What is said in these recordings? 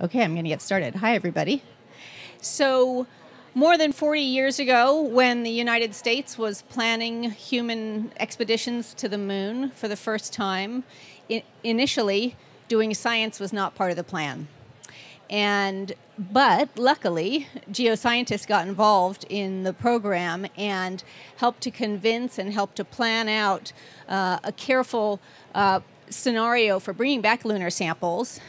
Okay, I'm going to get started. Hi, everybody. So, more than 40 years ago, when the United States was planning human expeditions to the moon for the first time, initially, doing science was not part of the plan. But luckily, geoscientists got involved in the program and helped to convince and helped to plan out a careful scenario for bringing back lunar samples,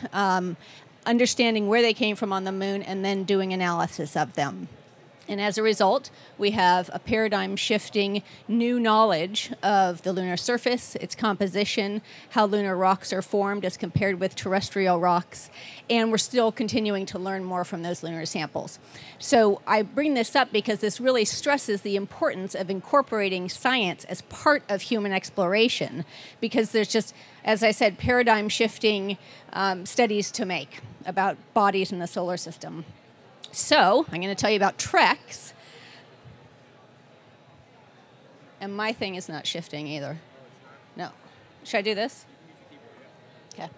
understanding where they came from on the moon, and then doing analysis of them. And as a result, we have a paradigm-shifting new knowledge of the lunar surface, its composition, how lunar rocks are formed as compared with terrestrial rocks, and we're still continuing to learn more from those lunar samples. So I bring this up because this really stresses the importance of incorporating science as part of human exploration, because there's just, as I said, paradigm-shifting studies to make about bodies in the solar system. So, I'm going to tell you about TREX. And my thing is not shifting either. No. Should I do this? Okay.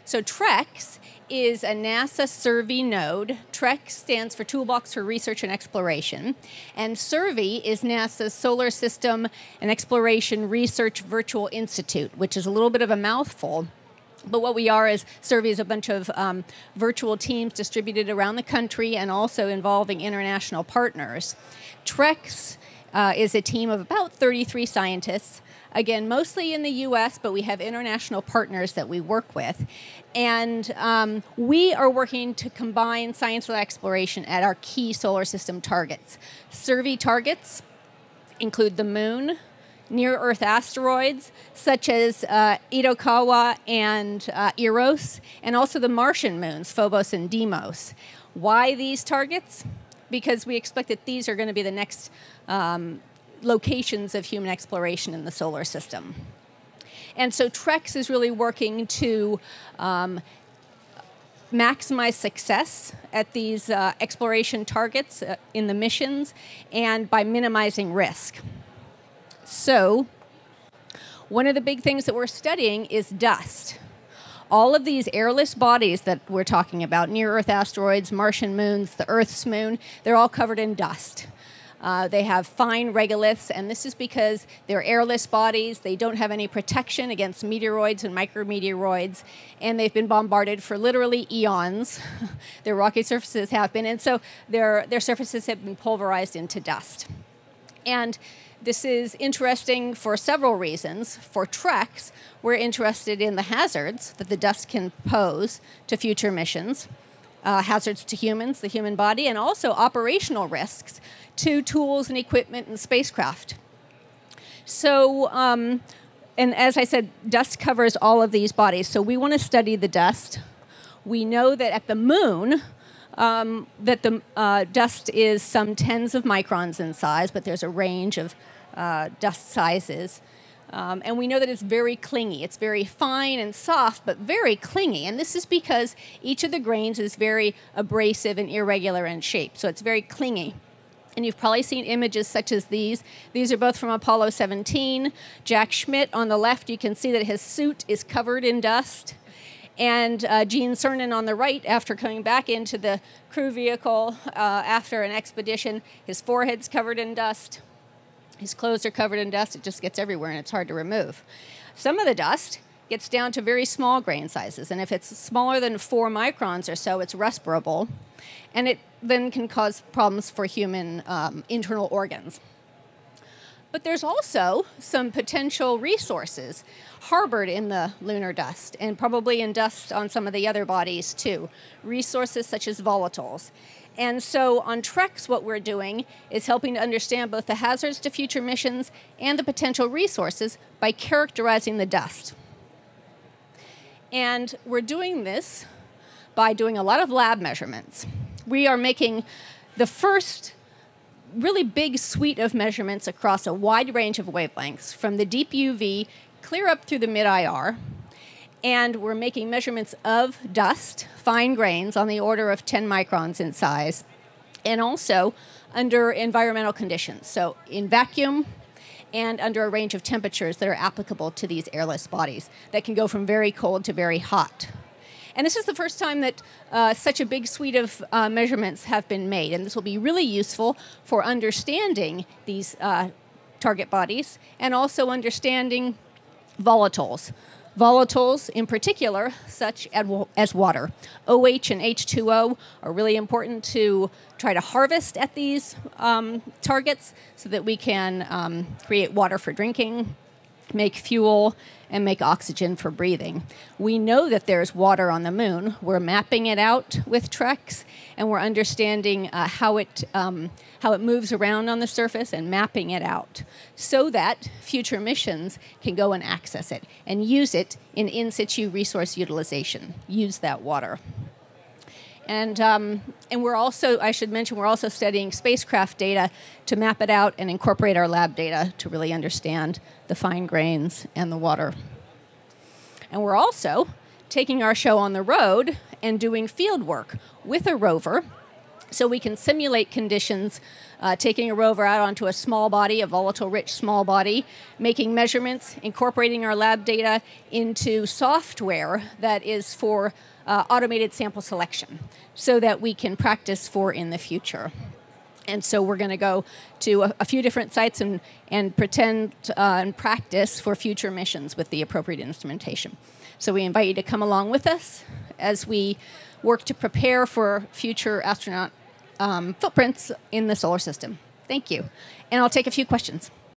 So TREX is a NASA survey node. TREX stands for Toolbox for Research and Exploration. And survey is NASA's Solar System and Exploration Research Virtual Institute, which is a little bit of a mouthful. But what we are is survey is a bunch of virtual teams distributed around the country and also involving international partners. TREX is a team of about 33 scientists, again, mostly in the U.S., but we have international partners that we work with. And we are working to combine science with exploration at our key solar system targets. Survey targets include the moon, near-Earth asteroids, such as Itokawa and Eros, and also the Martian moons, Phobos and Deimos. Why these targets? Because we expect that these are going to be the next locations of human exploration in the solar system. And so TREX is really working to maximize success at these exploration targets in the missions and by minimizing risk. So, one of the big things that we're studying is dust. All of these airless bodies that we're talking about, near-Earth asteroids, Martian moons, the Earth's moon, they're all covered in dust. They have fine regoliths, and this is because they're airless bodies. They don't have any protection against meteoroids and micrometeoroids, and they've been bombarded for literally eons. Their rocky surfaces have been, and so their surfaces have been pulverized into dust. And this is interesting for several reasons. For TREX, we're interested in the hazards that the dust can pose to future missions, hazards to humans, the human body, and also operational risks to tools and equipment and spacecraft. So, and as I said, dust covers all of these bodies, so we want to study the dust. We know that at the moon, that the dust is some tens of microns in size, but there's a range of dust sizes. And we know that it's very clingy. It's very fine and soft, but very clingy. And this is because each of the grains is very abrasive and irregular in shape. So it's very clingy. And you've probably seen images such as these. These are both from Apollo 17. Jack Schmitt on the left, you can see that his suit is covered in dust. And Gene Cernan on the right, after coming back into the crew vehicle after an expedition, his forehead's covered in dust. His clothes are covered in dust. It just gets everywhere, and it's hard to remove. Some of the dust gets down to very small grain sizes, and if it's smaller than 4 microns or so, it's respirable, and it then can cause problems for human internal organs. But there's also some potential resources harbored in the lunar dust, and probably in dust on some of the other bodies too. Resources such as volatiles. And so on TREX, what we're doing is helping to understand both the hazards to future missions and the potential resources by characterizing the dust. And we're doing this by doing a lot of lab measurements. We are making the first really big suite of measurements across a wide range of wavelengths, from the deep UV clear up through the mid-IR. And we're making measurements of dust, fine grains, on the order of 10 microns in size, and also under environmental conditions, so in vacuum and under a range of temperatures that are applicable to these airless bodies that can go from very cold to very hot. And this is the first time that such a big suite of measurements have been made. And this will be really useful for understanding these target bodies and also understanding volatiles. Volatiles, in particular, such as water. OH and H2O are really important to try to harvest at these targets so that we can create water for drinking, make fuel, and make oxygen for breathing. We know that there's water on the moon. We're mapping it out with TREX, and we're understanding how it moves around on the surface and mapping it out so that future missions can go and access it and use it in situ resource utilization, use that water. And we're also, I should mention, we're also studying spacecraft data to map it out and incorporate our lab data to really understand the fine grains and the water. And we're also taking our show on the road and doing field work with a rover so we can simulate conditions, taking a rover out onto a small body, a volatile-rich small body, making measurements, incorporating our lab data into software that is for automated sample selection so that we can practice for in the future. And so we're going to go to a few different sites and pretend and practice for future missions with the appropriate instrumentation. So we invite you to come along with us as we work to prepare for future astronaut footprints in the solar system. Thank you. And I'll take a few questions.